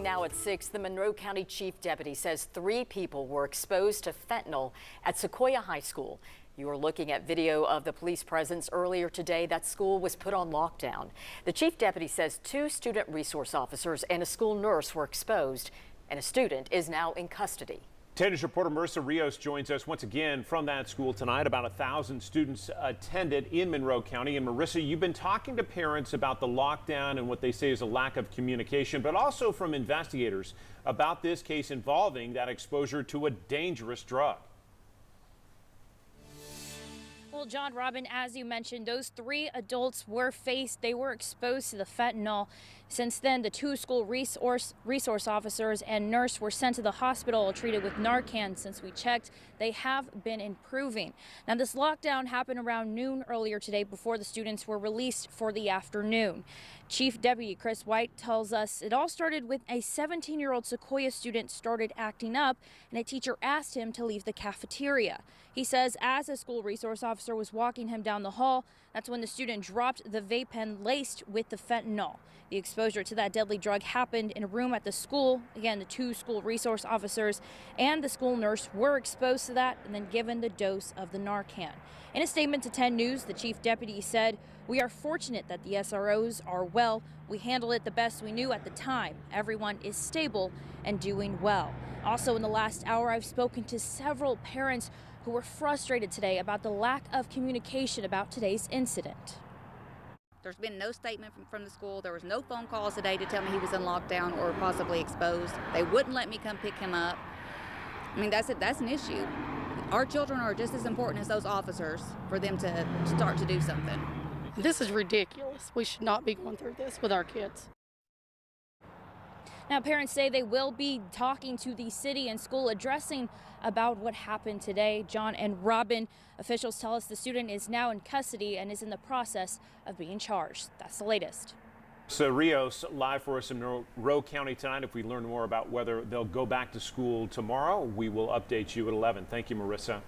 now at 6. The Monroe County Chief Deputy says 3 people were exposed to fentanyl at Sequoyah High School. You are looking at video of the police presence earlier today. That school was put on lockdown. The Chief Deputy says 2 student resource officers and a school nurse were exposed, and a student is now in custody. 10 News reporter Marissa Rios joins us once again from that school tonight. About 1,000 students attended in Monroe County. And Marissa, you've been talking to parents about the lockdown and what they say is a lack of communication, but also from investigators about this case involving that exposure to a dangerous drug. Well, John, Robin, as you mentioned, those 3 adults were exposed to the fentanyl. Since then, the 2 school resource officers and nurse were sent to the hospital treated with Narcan. Since we checked, they have been improving. Now, this lockdown happened around noon earlier today before the students were released for the afternoon. Chief Deputy Chris White tells us it all started with a 17-year-old Sequoyah student started acting up, and a teacher asked him to leave the cafeteria. He says as a school resource officer was walking him down the hall, that's when the student dropped the vape pen laced with the fentanyl. The exposure to that deadly drug happened in a room at the school. Again, the 2 school resource officers and the school nurse were exposed to that and then given the dose of the Narcan. In a statement to 10 News, the chief deputy said, "We are fortunate that the SROs are well. We handled it the best we knew at the time. Everyone is stable and doing well." Also, in the last hour, I've spoken to several parents who were frustrated today about the lack of communication about today's incident. There's been no statement from the school. There was no phone calls today to tell me he was in lockdown or possibly exposed. They wouldn't let me come pick him up. I mean, that's an issue. Our children are just as important as those officers for them to start to do something. This is ridiculous. We should not be going through this with our kids. Now, parents say they will be talking to the city and school addressing about what happened today. John and Robin, officials tell us the student is now in custody and is in the process of being charged. That's the latest. So Rios live for us in Monroe County tonight. If we learn more about whether they'll go back to school tomorrow, we will update you at 11. Thank you, Marissa.